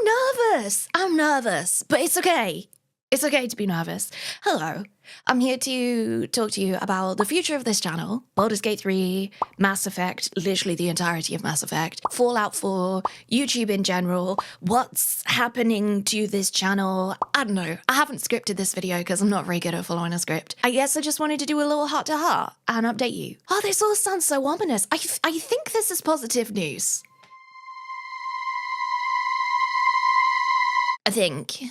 nervous. I'm nervous, but it's okay. It's okay to be nervous. Hello, I'm here to talk to you about the future of this channel, Baldur's Gate 3, Mass Effect, literally the entirety of Mass Effect, Fallout 4, YouTube in general, what's happening to this channel. I don't know. I haven't scripted this video because I'm not very good at following a script. I guess I just wanted to do a little heart-to-heart and update you. Oh, this all sounds so ominous. I think this is positive news. I think.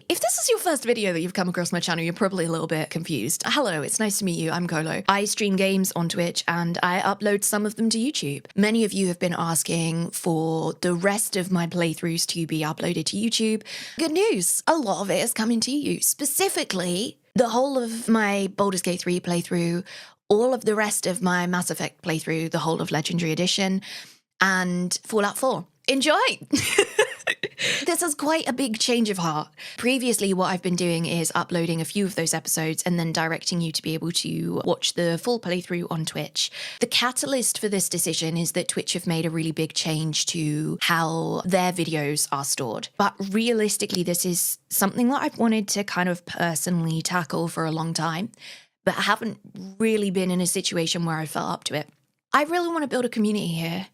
If this is your first video that you've come across my channel, you're probably a little bit confused. Hello, it's nice to meet you. I'm Colo. I stream games on Twitch and I upload some of them to YouTube. Many of you have been asking for the rest of my playthroughs to be uploaded to YouTube. Good news, a lot of it is coming to you. Specifically, the whole of my Baldur's Gate 3 playthrough, all of the rest of my Mass Effect playthrough, the whole of Legendary Edition, and Fallout 4. Enjoy! This is quite a big change of heart. Previously, what I've been doing is uploading a few of those episodes and then directing you to be able to watch the full playthrough on Twitch. The catalyst for this decision is that Twitch have made a really big change to how their videos are stored. But realistically, this is something that I've wanted to kind of personally tackle for a long time, but I haven't really been in a situation where I felt up to it. I really want to build a community here.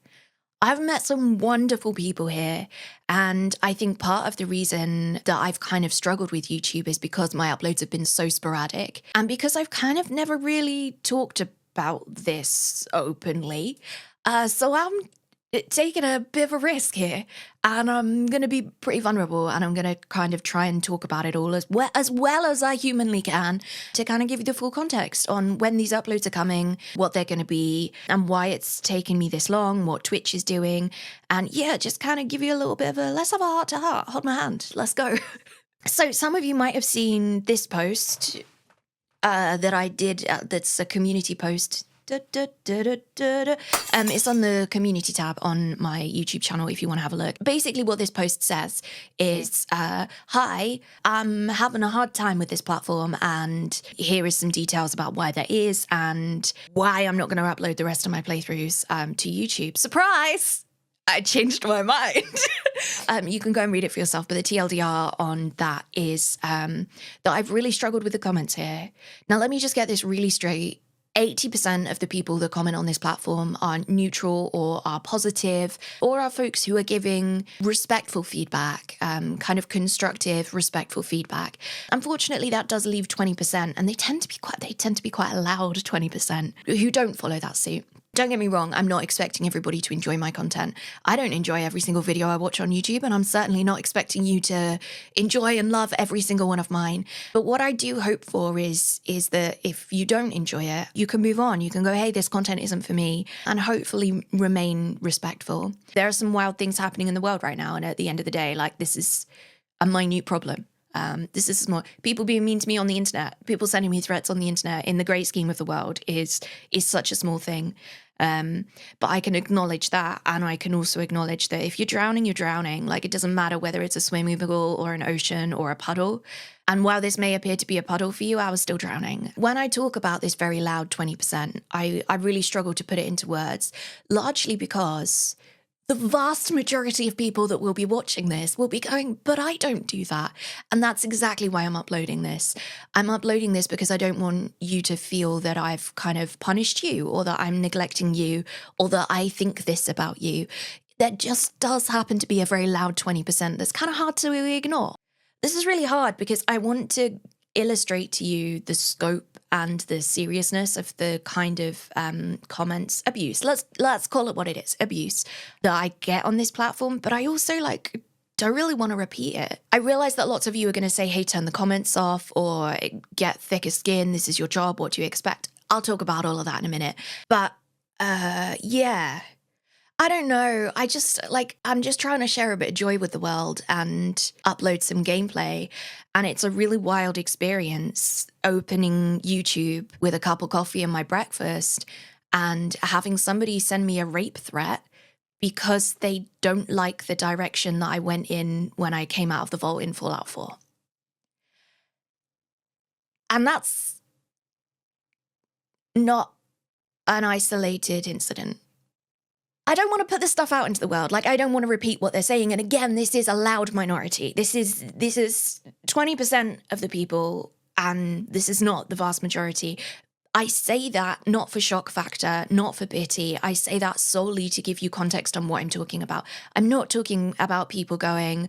I've met some wonderful people here, and I think part of the reason that I've kind of struggled with YouTube is because my uploads have been so sporadic, and because I've kind of never really talked about this openly. So I'm taking a bit of a risk here, and I'm going to be pretty vulnerable, and I'm going to kind of try and talk about it all as well as I humanly can to kind of give you the full context on when these uploads are coming, what they're going to be, and why it's taken me this long, what Twitch is doing, and yeah, just kind of give you a little bit of a, let's have a heart-to-heart, hold my hand, let's go. So some of you might have seen this post that I did, that's a community post. It's on the community tab on my YouTube channel if you want to have a look. Basically what this post says is, hi, I'm having a hard time with this platform, and here is some details about why that is and why I'm not going to upload the rest of my playthroughs to YouTube. Surprise! I changed my mind. You can go and read it for yourself, but the TLDR on that is that I've really struggled with the comments here. Now let me just get this really straight. 80% of the people that comment on this platform are neutral or are positive, or are folks who are giving respectful feedback, kind of constructive, respectful feedback. Unfortunately, that does leave 20%, and they tend to be quite a loud 20% who don't follow that suit. Don't get me wrong, I'm not expecting everybody to enjoy my content. I don't enjoy every single video I watch on YouTube, and I'm certainly not expecting you to enjoy and love every single one of mine. But what I do hope for is that if you don't enjoy it, you can move on. You can go, hey, this content isn't for me, and hopefully remain respectful. There are some wild things happening in the world right now, and at the end of the day, like, this is a minute problem. This is small. People being mean to me on the internet, people sending me threats on the internet in the great scheme of the world is such a small thing. But I can acknowledge that, and I can also acknowledge that if you're drowning, you're drowning. Like, it doesn't matter whether it's a swimming pool or an ocean or a puddle. And while this may appear to be a puddle for you, I was still drowning. When I talk about this very loud 20%, I really struggle to put it into words, largely because the vast majority of people that will be watching this will be going, but I don't do that. And that's exactly why I'm uploading this. I'm uploading this because I don't want you to feel that I've kind of punished you, or that I'm neglecting you, or that I think this about you. There just does happen to be a very loud 20% that's kind of hard to ignore. This is really hard because I want to illustrate to you the scope and the seriousness of the kind of comments, abuse, let's call it what it is, abuse, that I get on this platform. But I also don't really want to repeat it. I realize that lots of you are going to say, hey, turn the comments off, or get thicker skin, this is your job, what do you expect? I'll talk about all of that in a minute. But yeah, I don't know. I'm just trying to share a bit of joy with the world and upload some gameplay. And it's a really wild experience opening YouTube with a cup of coffee and my breakfast and having somebody send me a rape threat because they don't like the direction that I went in when I came out of the vault in Fallout 4. And that's not an isolated incident. I don't want to put this stuff out into the world. Like, I don't want to repeat what they're saying. And again, this is a loud minority. This is 20% of the people, and this is not the vast majority. I say that not for shock factor, not for pity. I say that solely to give you context on what I'm talking about. I'm not talking about people going,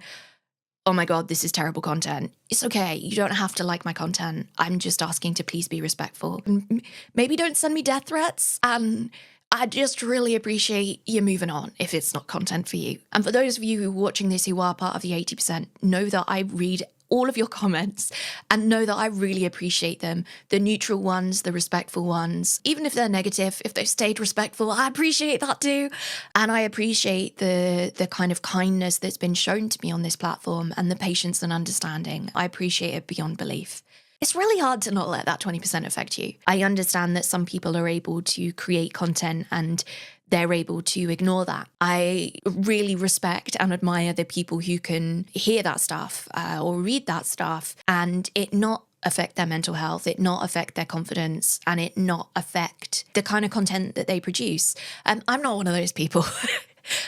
oh my God, this is terrible content. It's okay. You don't have to like my content. I'm just asking to please be respectful. Maybe don't send me death threats. And I just really appreciate you moving on if it's not content for you. And for those of you who are watching this who are part of the 80%, know that I read all of your comments and know that I really appreciate them. The neutral ones, the respectful ones, even if they're negative, if they've stayed respectful, I appreciate that too. And I appreciate the kind of kindness that's been shown to me on this platform and the patience and understanding. I appreciate it beyond belief. It's really hard to not let that 20% affect you. I understand that some people are able to create content and they're able to ignore that. I really respect and admire the people who can hear that stuff or read that stuff and it not affect their mental health, it not affect their confidence, and it not affect the kind of content that they produce. I'm not one of those people.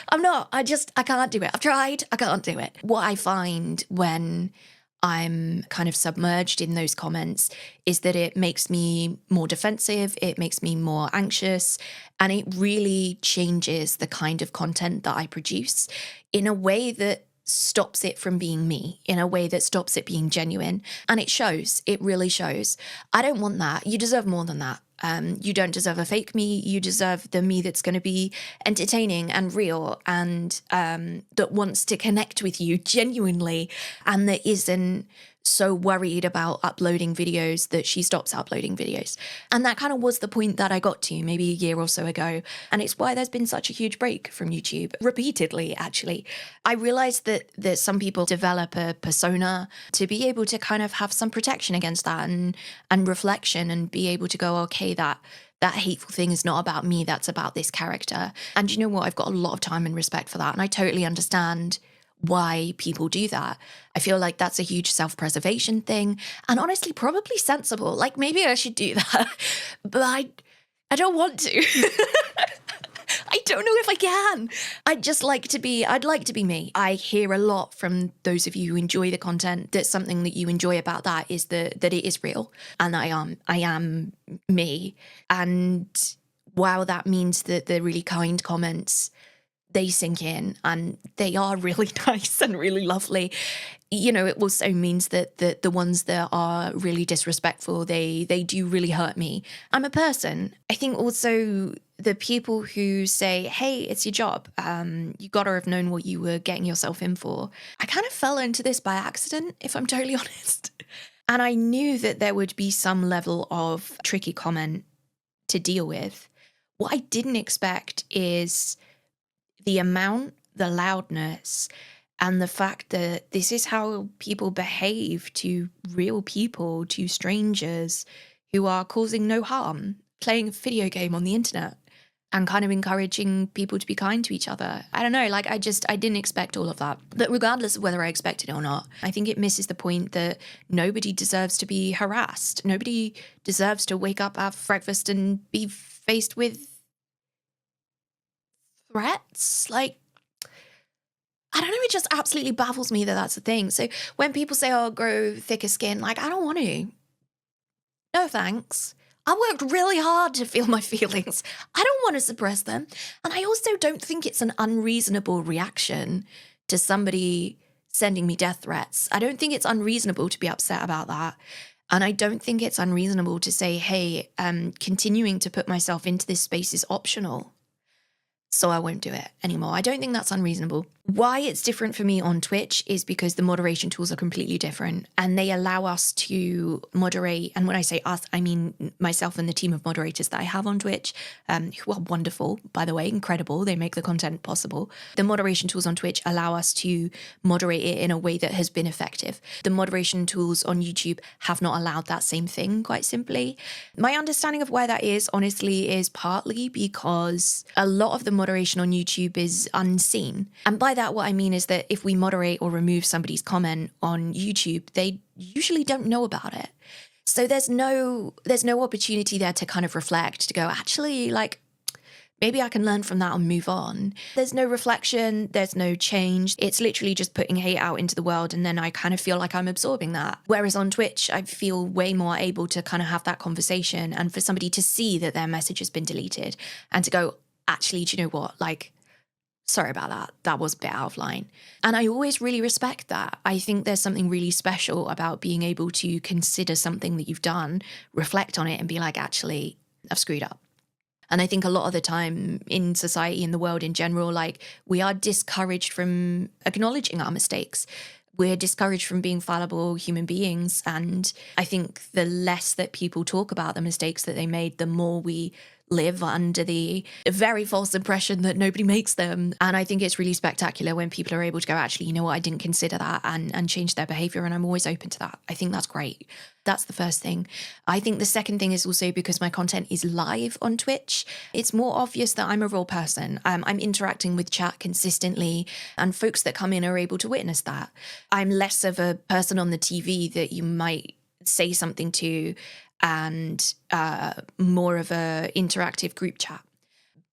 I'm not. I can't do it. I've tried. I can't do it. What I find when I'm kind of submerged in those comments is that it makes me more defensive, it makes me more anxious, and it really changes the kind of content that I produce in a way that stops it from being me, in a way that stops it being genuine. And it shows, it really shows. I don't want that. You deserve more than that. You don't deserve a fake me. You deserve the me that's going to be entertaining and real and that wants to connect with you genuinely and that isn't so worried about uploading videos that she stops uploading videos. And that kind of was the point that I got to maybe a year or so ago. And it's why there's been such a huge break from YouTube, repeatedly, actually. I realized that some people develop a persona to be able to kind of have some protection against that and reflection and be able to go, okay, that hateful thing is not about me, that's about this character. And you know what? I've got a lot of time and respect for that. And I totally understand why people do that. I feel like that's a huge self-preservation thing and honestly probably sensible. Like maybe I should do that, but I don't want to. I don't know if I can. I'd like to be me. I hear a lot from those of you who enjoy the content that something that you enjoy about that is that it is real and that I am me. And wow, that means that the really kind comments, they sink in and they are really nice and really lovely. You know, it also means that the ones that are really disrespectful, they do really hurt me. I'm a person. I think also the people who say, hey, it's your job. You gotta have known what you were getting yourself in for. I kind of fell into this by accident, if I'm totally honest. And I knew that there would be some level of tricky comment to deal with. What I didn't expect is the amount, the loudness, and the fact that this is how people behave to real people, to strangers who are causing no harm, playing a video game on the internet and kind of encouraging people to be kind to each other. I don't know, like I didn't expect all of that. But regardless of whether I expected it or not, I think it misses the point that nobody deserves to be harassed. Nobody deserves to wake up, have breakfast and be faced with threats. Like, I don't know, it just absolutely baffles me that that's a thing. So when people say, oh, grow thicker skin, like, I don't want to. No thanks. I worked really hard to feel my feelings. I don't want to suppress them. And I also don't think it's an unreasonable reaction to somebody sending me death threats. I don't think it's unreasonable to be upset about that. And I don't think it's unreasonable to say, hey, continuing to put myself into this space is optional, so I won't do it anymore. I don't think that's unreasonable. Why it's different for me on Twitch is because the moderation tools are completely different and they allow us to moderate. And when I say us, I mean myself and the team of moderators that I have on Twitch, who are wonderful, by the way, incredible. They make the content possible. The moderation tools on Twitch allow us to moderate it in a way that has been effective. The moderation tools on YouTube have not allowed that same thing, quite simply. My understanding of why that is, honestly, is partly because a lot of the moderation on YouTube is unseen. And by that, what I mean is that if we moderate or remove somebody's comment on YouTube, they usually don't know about it. So there's no opportunity there to kind of reflect, to go, actually, like, Maybe I can learn from that and move on. There's no reflection, there's no change. It's literally just putting hate out into the world, and then I kind of feel like I'm absorbing that. Whereas on Twitch, I feel way more able to kind of have that conversation, and for somebody to see that their message has been deleted and to go, actually, do you know what? Like, sorry about that. That was a bit out of line. And I always really respect that. I think there's something really special about being able to consider something that you've done, reflect on it, and be like, actually, I've screwed up. And I think a lot of the time in society, in the world in general, like, we are discouraged from acknowledging our mistakes. We're discouraged from being fallible human beings. And I think the less that people talk about the mistakes that they made, the more we live under the very false impression that nobody makes them. And I think it's really spectacular when people are able to go, actually, you know what, I didn't consider that, and change their behavior. And I'm always open to that. I think that's great. That's the first thing. I think the second thing is also because my content is live on Twitch, it's more obvious that I'm a real person. I'm interacting with chat consistently, and folks that come in are able to witness that. I'm less of a person on the TV that you might say something to, and more of a interactive group chat.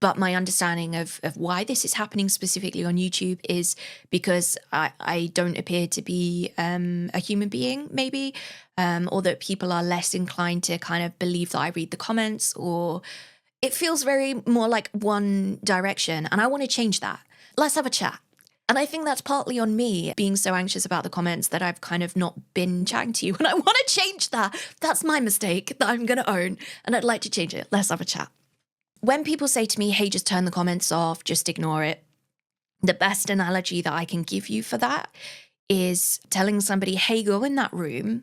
But my understanding of why this is happening specifically on YouTube is because I don't appear to be a human being, maybe, or that people are less inclined to kind of believe that I read the comments, or it feels very more like one direction. And I want to change that. Let's have a chat. And I think that's partly on me being so anxious about the comments that I've kind of not been chatting to you. And I want to change that. That's my mistake that I'm going to own. And I'd like to change it. Let's have a chat. When people say to me, hey, just turn the comments off, just ignore it, the best analogy that I can give you for that is telling somebody, hey, go in that room,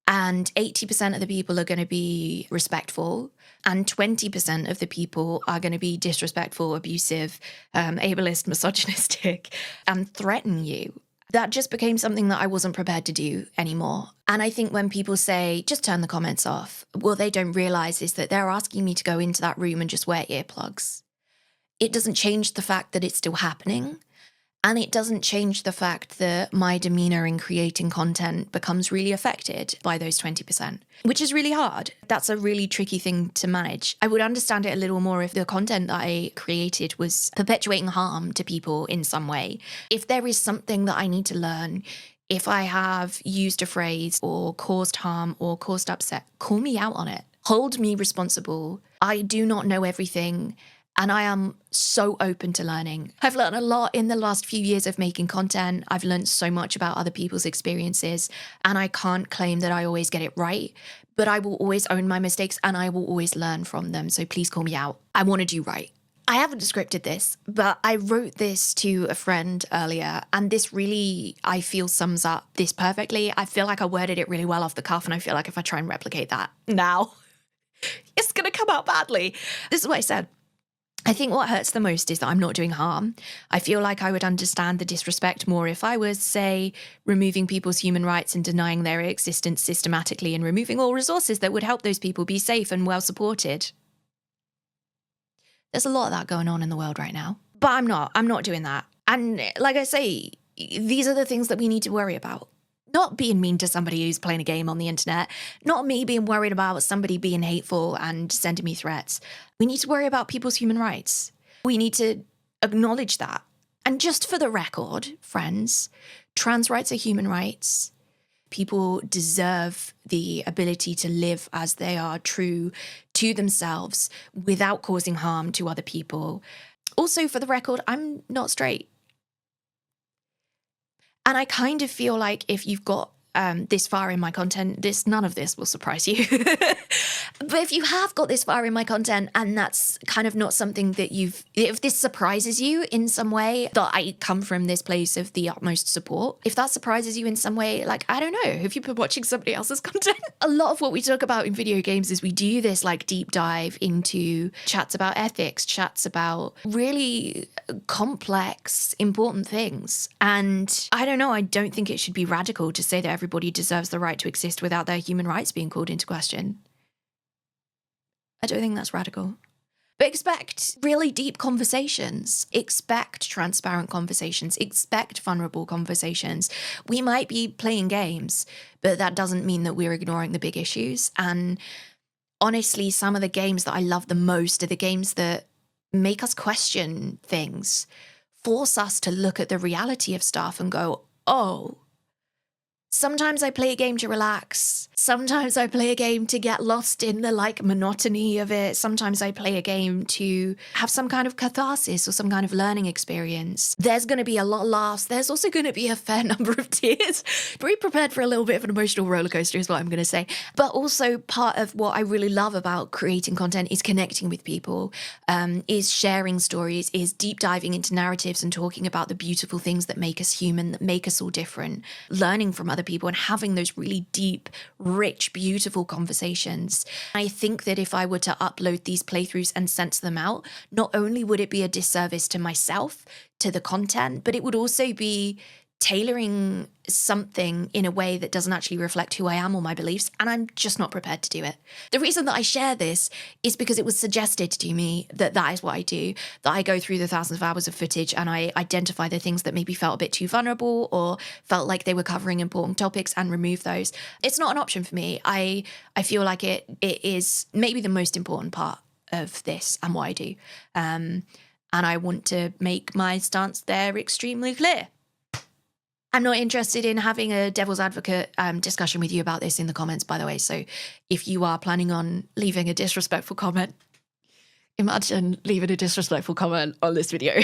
and 80% of the people are going to be respectful, and 20% of the people are going to be disrespectful, abusive, ableist, misogynistic, and threaten you. That just became something that I wasn't prepared to do anymore. And I think when people say, just turn the comments off, what they don't realize is that they're asking me to go into that room and just wear earplugs. It doesn't change the fact that it's still happening. And it doesn't change the fact that my demeanor in creating content becomes really affected by those 20%, which is really hard. That's a really tricky thing to manage. I would understand it a little more if the content that I created was perpetuating harm to people in some way. If there is something that I need to learn, if I have used a phrase or caused harm or caused upset, call me out on it. Hold me responsible. I do not know everything. And I am so open to learning. I've learned a lot in the last few years of making content. I've learned so much about other people's experiences, and I can't claim that I always get it right, but I will always own my mistakes and I will always learn from them. So please call me out. I want to do right. I haven't scripted this, but I wrote this to a friend earlier, and this really, I feel, sums up this perfectly. I feel like I worded it really well off the cuff, and I feel like if I try and replicate that now, it's going to come out badly. This is what I said. I think what hurts the most is that I'm not doing harm. I feel like I would understand the disrespect more if I was, say, removing people's human rights and denying their existence systematically, and removing all resources that would help those people be safe and well supported. There's a lot of that going on in the world right now. But I'm not doing that. And like I say, these are the things that we need to worry about. Not being mean to somebody who's playing a game on the internet, not me being worried about somebody being hateful and sending me threats. We need to worry about people's human rights. We need to acknowledge that. And just for the record, friends, trans rights are human rights. People deserve the ability to live as they are, true to themselves, without causing harm to other people. Also, for the record, I'm not straight. And I kind of feel like if you've got this far in my content, none of this will surprise you. But if you have got this far in my content and that's kind of not something that if this surprises you in some way, that I come from this place of the utmost support, if that surprises you in some way, like, I don't know, have you been watching somebody else's content? A lot of what we talk about in video games is we do this like deep dive into chats about ethics, chats about really complex, important things. And I don't know, I don't think it should be radical to say that everybody deserves the right to exist without their human rights being called into question. I don't think that's radical. But expect really deep conversations. Expect transparent conversations. Expect vulnerable conversations. We might be playing games, but that doesn't mean that we're ignoring the big issues. And honestly, some of the games that I love the most are the games that make us question things, force us to look at the reality of stuff and go, oh, sometimes I play a game to relax. Sometimes I play a game to get lost in the monotony of it. Sometimes I play a game to have some kind of catharsis or some kind of learning experience. There's going to be a lot of laughs. There's also going to be a fair number of tears. Be prepared for a little bit of an emotional roller coaster is what I'm going to say. But also part of what I really love about creating content is connecting with people, is sharing stories, is deep diving into narratives and talking about the beautiful things that make us human, that make us all different, learning from other people and having those really deep, rich, beautiful conversations. I think that if I were to upload these playthroughs and censor them out, not only would it be a disservice to myself, to the content, but it would also be tailoring something in a way that doesn't actually reflect who I am or my beliefs, and I'm just not prepared to do it. The reason that I share this is because it was suggested to me that that is what I do, that I go through the thousands of hours of footage and I identify the things that maybe felt a bit too vulnerable or felt like they were covering important topics and remove those. It's not an option for me. I feel like it is maybe the most important part of this and what I do. And I want to make my stance there extremely clear. I'm not interested in having a devil's advocate discussion with you about this in the comments, by the way. So if you are planning on leaving a disrespectful comment, imagine leaving a disrespectful comment on this video.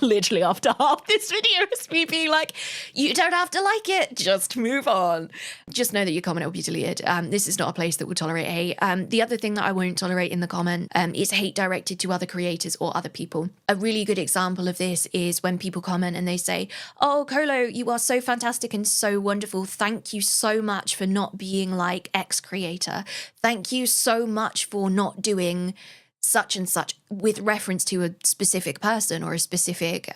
Literally after half this video is me being like, you don't have to like it, just move on. Just know that your comment will be deleted. This is not a place that will tolerate hate. The other thing that I won't tolerate in the comment is hate directed to other creators or other people. A really good example of this is when people comment and they say, oh, Colo, you are so fantastic and so wonderful. Thank you so much for not being like X creator. Thank you so much for not doing such and such, with reference to a specific person or a specific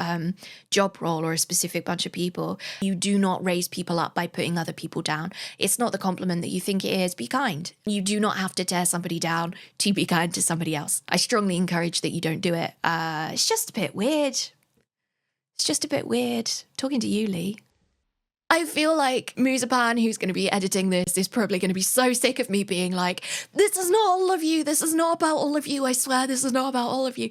job role or a specific bunch of people. You do not raise people up by putting other people down. It's not the compliment that you think it is. Be kind. You do not have to tear somebody down to be kind to somebody else. I strongly encourage that you don't do it. It's just a bit weird. It's just a bit weird. Talking to you, Lee. I feel like Musapan, who's going to be editing this, is probably going to be so sick of me being like, this is not all of you. This is not about all of you. I swear this is not about all of you.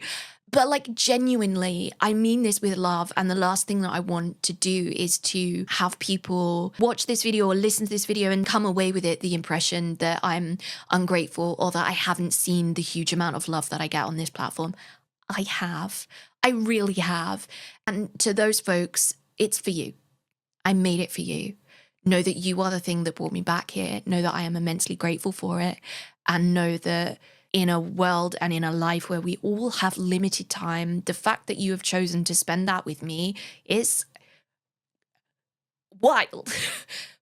But like genuinely, I mean this with love. And the last thing that I want to do is to have people watch this video or listen to this video and come away with it the impression that I'm ungrateful or that I haven't seen the huge amount of love that I get on this platform. I have. I really have. And to those folks, it's for you. I made it for you. Know that you are the thing that brought me back here. Know that I am immensely grateful for it. And know that in a world and in a life where we all have limited time, the fact that you have chosen to spend that with me is wild.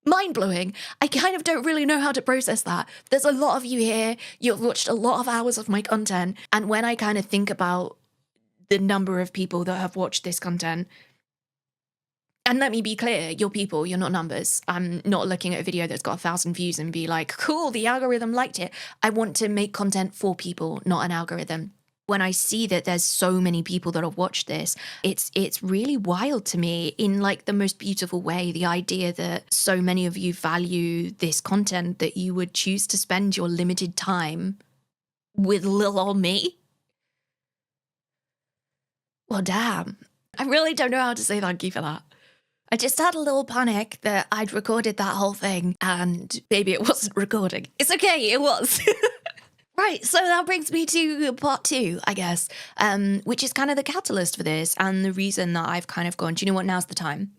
Mind-blowing. I kind of don't really know how to process that. There's a lot of you here. You've watched a lot of hours of my content. And when I kind of think about the number of people that have watched this content, and let me be clear, you're people, you're not numbers. I'm not looking at a video that's got 1,000 views and be like, cool, the algorithm liked it. I want to make content for people, not an algorithm. When I see that there's so many people that have watched this, it's really wild to me in like the most beautiful way. The idea that so many of you value this content that you would choose to spend your limited time with little old me. Well, damn. I really don't know how to say thank you for that. I just had a little panic that I'd recorded that whole thing and maybe it wasn't recording. It's okay, it was. Right, so that brings me to part 2, I guess, which is kind of the catalyst for this and the reason that I've kind of gone, do you know what, now's the time.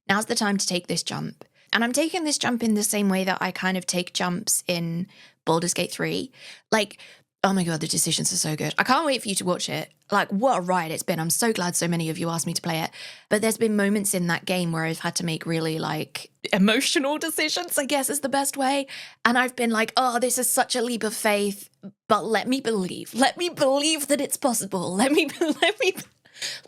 Now's the time to take this jump. And I'm taking this jump in the same way that I kind of take jumps in Baldur's Gate 3. Like, oh my God, the decisions are so good. I can't wait for you to watch it. Like, what a ride it's been. I'm so glad so many of you asked me to play it. But there's been moments in that game where I've had to make really, like, emotional decisions, I guess is the best way. And I've been like, oh, this is such a leap of faith, but let me believe. Let me believe that it's possible. Let me believe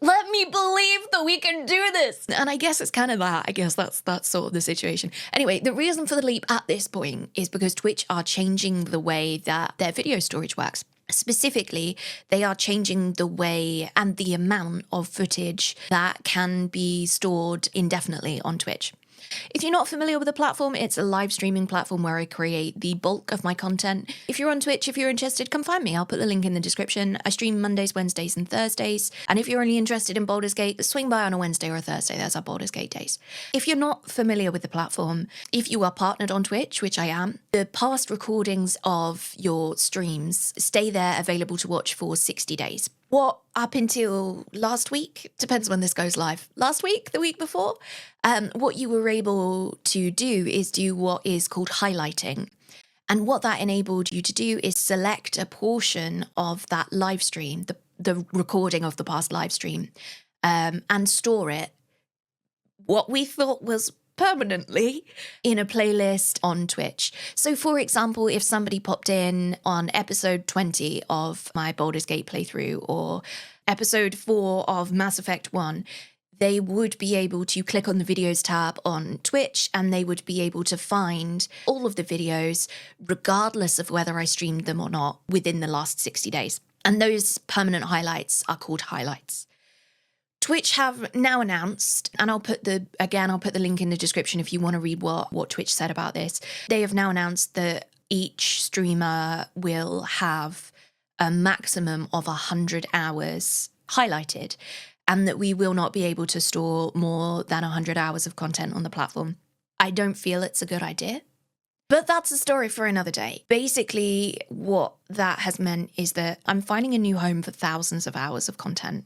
that we can do this. And I guess it's kind of that. I guess that's sort of the situation. Anyway, the reason for the leap at this point is because Twitch are changing the way that their video storage works. Specifically, they are changing the way and the amount of footage that can be stored indefinitely on Twitch. If you're not familiar with the platform, it's a live streaming platform where I create the bulk of my content. If you're on Twitch, if you're interested, come find me. I'll put the link in the description. I stream Mondays, Wednesdays, and Thursdays. And if you're only interested in Baldur's Gate, swing by on a Wednesday or a Thursday. There's our Baldur's Gate days. If you're not familiar with the platform, if you are partnered on Twitch, which I am, the past recordings of your streams stay there available to watch for 60 days. What, up until last week, depends when this goes live, last week, the week before, what you were able to do is do what is called highlighting. And what that enabled you to do is select a portion of that live stream, the recording of the past live stream, and store it, what we thought was permanently, in a playlist on Twitch. So for example, if somebody popped in on episode 20 of my Baldur's Gate playthrough or episode 4 of Mass Effect 1, they would be able to click on the videos tab on Twitch and they would be able to find all of the videos, regardless of whether I streamed them or not, within the last 60 days. And those permanent highlights are called highlights. Twitch have now announced, and I'll put the link in the description if you want to read what Twitch said about this. They have now announced that each streamer will have a maximum of 100 hours highlighted, and that we will not be able to store more than 100 hours of content on the platform. I don't feel it's a good idea, but that's a story for another day. Basically, what that has meant is that I'm finding a new home for thousands of hours of content.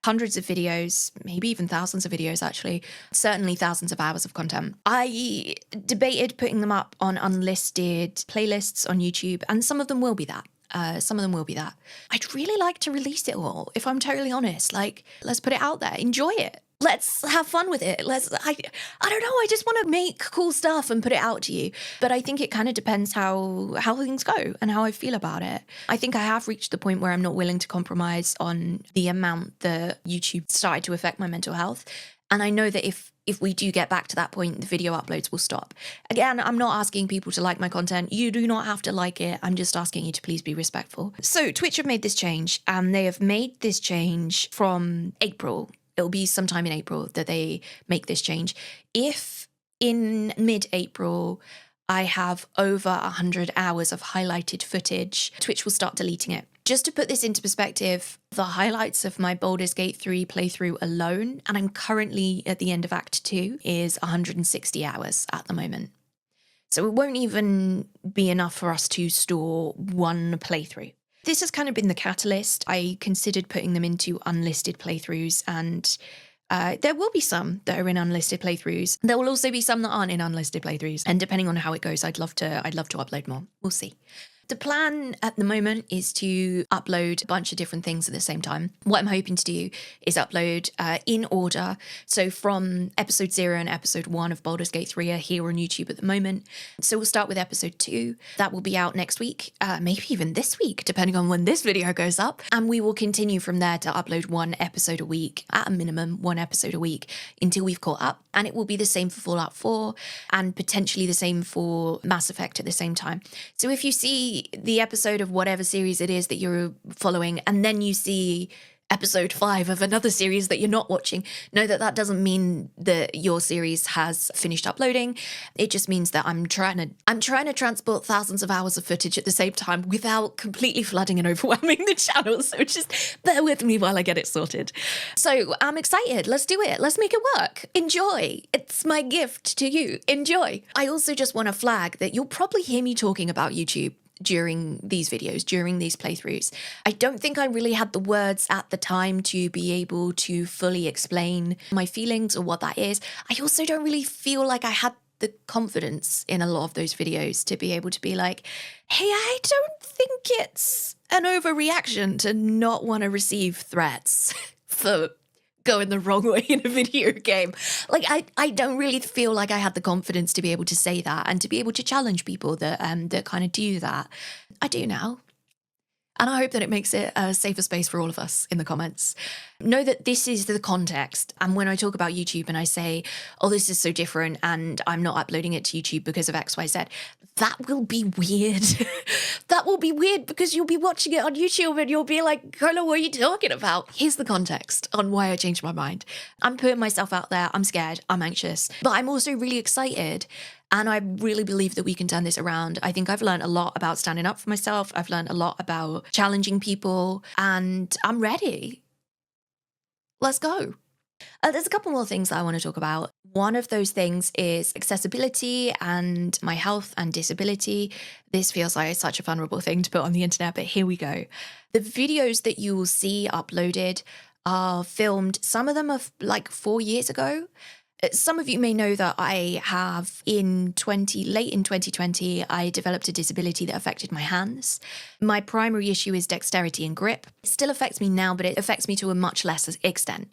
Hundreds of videos, maybe even thousands of videos, actually. Certainly thousands of hours of content. I debated putting them up on unlisted playlists on YouTube, and some of them will be that. I'd really like to release it all, if I'm totally honest. Like, let's put it out there. Enjoy it. Let's have fun with it. I don't know. I just want to make cool stuff and put it out to you. But I think it kind of depends how things go and how I feel about it. I think I have reached the point where I'm not willing to compromise on the amount that YouTube started to affect my mental health. And I know that if we do get back to that point, the video uploads will stop. Again, I'm not asking people to like my content. You do not have to like it. I'm just asking you to please be respectful. So Twitch have made this change, and they have made this change from April. It'll be sometime in April that they make this change. If in mid-April I have over 100 hours of highlighted footage, Twitch will start deleting it. Just to put this into perspective, the highlights of my Baldur's Gate 3 playthrough alone, and I'm currently at the end of Act 2, is 160 hours at the moment. So it won't even be enough for us to store one playthrough. This has kind of been the catalyst. I considered putting them into unlisted playthroughs, and there will be some that are in unlisted playthroughs. There will also be some that aren't in unlisted playthroughs. And depending on how it goes, I'd love to upload more. We'll see. The plan at the moment is to upload a bunch of different things at the same time. What I'm hoping to do is upload in order. So from episode 0 and episode 1 of Baldur's Gate 3 are here on YouTube at the moment. So we'll start with episode 2. That will be out next week, maybe even this week, depending on when this video goes up. And we will continue from there to upload one episode a week, at a minimum, one episode a week, until we've caught up. And it will be the same for Fallout 4 and potentially the same for Mass Effect at the same time. So if you see the episode of whatever series it is that you're following, and then you see episode 5 of another series that you're not watching, know that that doesn't mean that your series has finished uploading. It just means that I'm trying to transport thousands of hours of footage at the same time without completely flooding and overwhelming the channel. So just bear with me while I get it sorted. So I'm excited. Let's do it. Let's make it work. Enjoy. It's my gift to you. Enjoy. I also just want to flag that you'll probably hear me talking about YouTube during these videos, during these playthroughs. I don't think I really had the words at the time to be able to fully explain my feelings or what that is. I also don't really feel like I had the confidence in a lot of those videos to be able to be like, hey, I don't think it's an overreaction to not want to receive threats for going the wrong way in a video game. Like, I don't really feel like I had the confidence to be able to say that and to be able to challenge people that kind of do that. I do now. And I hope that it makes it a safer space for all of us in the comments. Know that this is the context. And when I talk about YouTube and I say, oh, this is so different and I'm not uploading it to YouTube because of X, Y, Z, that will be weird. That will be weird because you'll be watching it on YouTube and you'll be like, Carla, what are you talking about? Here's the context on why I changed my mind. I'm putting myself out there. I'm scared. I'm anxious. But I'm also really excited. And I really believe that we can turn this around. I think I've learned a lot about standing up for myself. I've learned a lot about challenging people. And I'm ready. Let's go. There's a couple more things that I want to talk about. One of those things is accessibility and my health and disability. This feels like such a vulnerable thing to put on the internet, but here we go. The videos that you will see uploaded are filmed. Some of them are like 4 years ago. Some of you may know that I have late in 2020, I developed a disability that affected my hands. My primary issue is dexterity and grip. It still affects me now, but it affects me to a much less extent.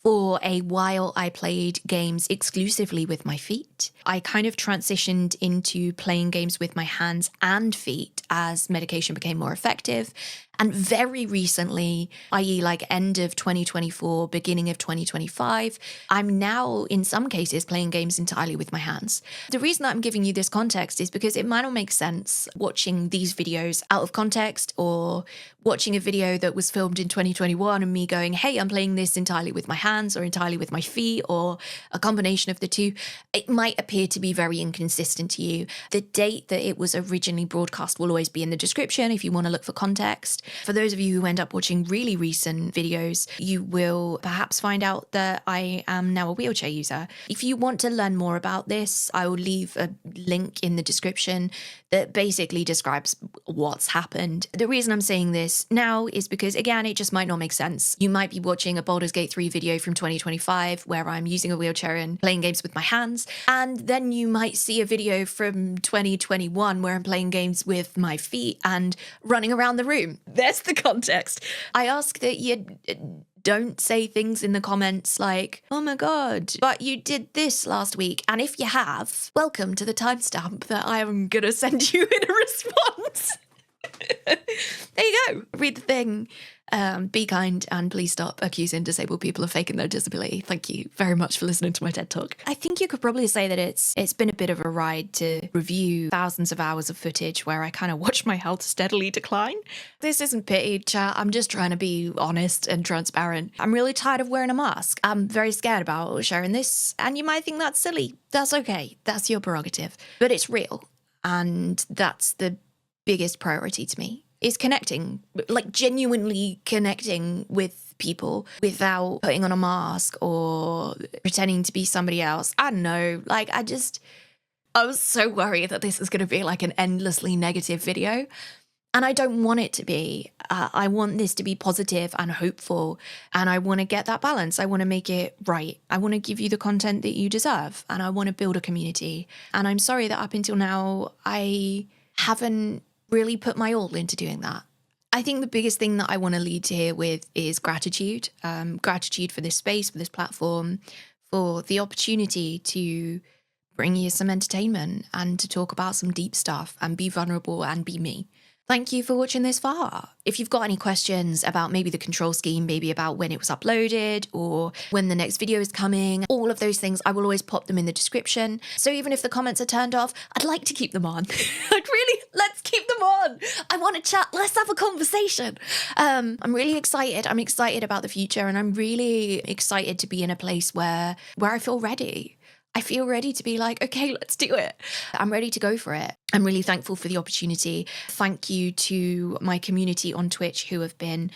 For a while, I played games exclusively with my feet. I kind of transitioned into playing games with my hands and feet as medication became more effective. And very recently, i.e. like end of 2024, beginning of 2025, I'm now in some cases playing games entirely with my hands. The reason that I'm giving you this context is because it might not make sense watching these videos out of context or watching a video that was filmed in 2021 and me going, hey, I'm playing this entirely with my hands or entirely with my feet or a combination of the two. It might appear to be very inconsistent to you. The date that it was originally broadcast will always be in the description if you want to look for context. For those of you who end up watching really recent videos, you will perhaps find out that I am now a wheelchair user. If you want to learn more about this, I will leave a link in the description that basically describes what's happened. The reason I'm saying this now is because, again, it just might not make sense. You might be watching a Baldur's Gate 3 video from 2025 where I'm using a wheelchair and playing games with my hands, and then you might see a video from 2021 where I'm playing games with my feet and running around the room. There's the context. I ask that you don't say things in the comments like, oh my God, but you did this last week. And if you have, welcome to the timestamp that I am going to send you in a response. There you go. Read the thing. Be kind and please stop accusing disabled people of faking their disability. Thank you very much for listening to my TED Talk. I think you could probably say that it's been a bit of a ride to review thousands of hours of footage where I kind of watch my health steadily decline. This isn't pity, chat. I'm just trying to be honest and transparent. I'm really tired of wearing a mask. I'm very scared about sharing this, and you might think that's silly. That's okay. That's your prerogative. But it's real, and that's the biggest priority to me. Is connecting, like genuinely connecting with people without putting on a mask or pretending to be somebody else. I don't know, like I was so worried that this is going to be like an endlessly negative video. And I don't want it to be. I want this to be positive and hopeful. And I want to get that balance. I want to make it right. I want to give you the content that you deserve. And I want to build a community. And I'm sorry that up until now, I haven't really put my all into doing that. I think the biggest thing that I want to lead here with is gratitude. Gratitude for this space, for this platform, for the opportunity to bring you some entertainment and to talk about some deep stuff and be vulnerable and be me. Thank you for watching this far. If you've got any questions about maybe the control scheme, maybe about when it was uploaded or when the next video is coming, all of those things, I will always pop them in the description. So even if the comments are turned off, I'd like to keep them on. Let's keep them on. I want to chat. Let's have a conversation. I'm really excited. I'm excited about the future, and I'm really excited to be in a place where I feel ready. I feel ready to be like, okay, let's do it. I'm ready to go for it. I'm really thankful for the opportunity. Thank you to my community on Twitch who have been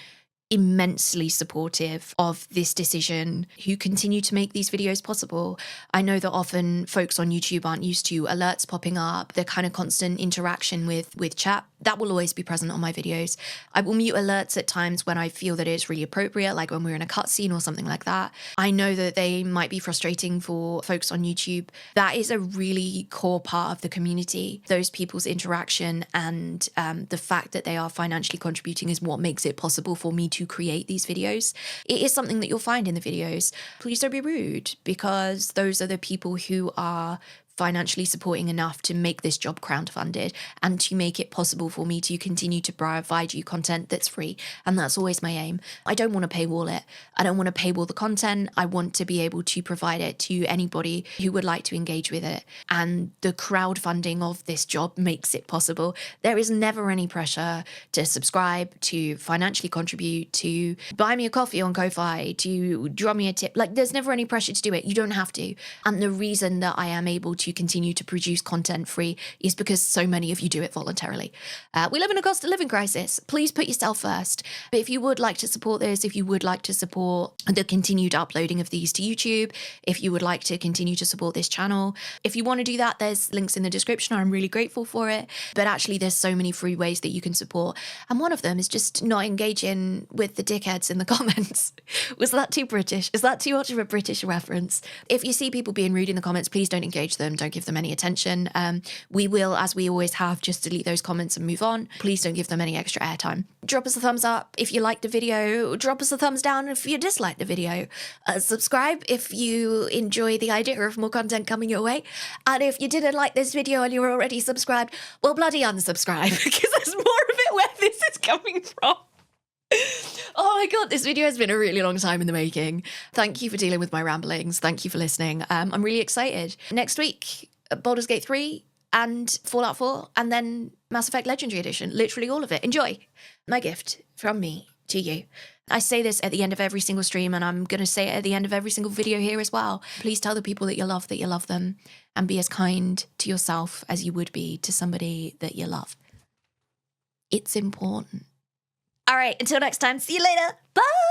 immensely supportive of this decision, who continue to make these videos possible. I know that often folks on YouTube aren't used to alerts popping up, the kind of constant interaction with chat. That will always be present on my videos. I will mute alerts at times when I feel that it's really appropriate, like when we're in a cutscene or something like that. I know that they might be frustrating for folks on YouTube. That is a really core part of the community. Those people's interaction and the fact that they are financially contributing is what makes it possible for me to create these videos. It is something that you'll find in the videos. Please don't be rude, because those are the people who are financially supporting enough to make this job crowdfunded and to make it possible for me to continue to provide you content that's free. And that's always my aim. I don't want to paywall it. I don't want to paywall the content. I want to be able to provide it to anybody who would like to engage with it. And the crowdfunding of this job makes it possible. There is never any pressure to subscribe, to financially contribute, to buy me a coffee on Ko-Fi, to draw me a tip. Like, there's never any pressure to do it. You don't have to. And the reason that I am able to continue to produce content free is because so many of you do it voluntarily. We live in a cost of living crisis. Please put yourself first. But if you would like to support this, if you would like to support the continued uploading of these to YouTube, if you would like to continue to support this channel, if you want to do that, there's links in the description. I'm really grateful for it. But actually, there's so many free ways that you can support. And one of them is just not engaging with the dickheads in the comments. Was that too British? Is that too much of a British reference? If you see people being rude in the comments, please don't engage them. Don't give them any attention. We will, as we always have, just delete those comments and move on. Please don't give them any extra airtime. Drop us a thumbs up if you liked the video. Drop us a thumbs down if you disliked the video. Subscribe if you enjoy the idea of more content coming your way. And if you didn't like this video and you're already subscribed, well, bloody unsubscribe, because there's more of it where this is coming from. Oh my God, this video has been a really long time in the making. Thank you for dealing with my ramblings. Thank you for listening. I'm really excited. Next week, Baldur's Gate 3 and Fallout 4, and then Mass Effect Legendary Edition. Literally all of it. Enjoy. My gift from me to you. I say this at the end of every single stream, and I'm going to say it at the end of every single video here as well. Please tell the people that you love them, and be as kind to yourself as you would be to somebody that you love. It's important. All right, until next time, see you later. Bye!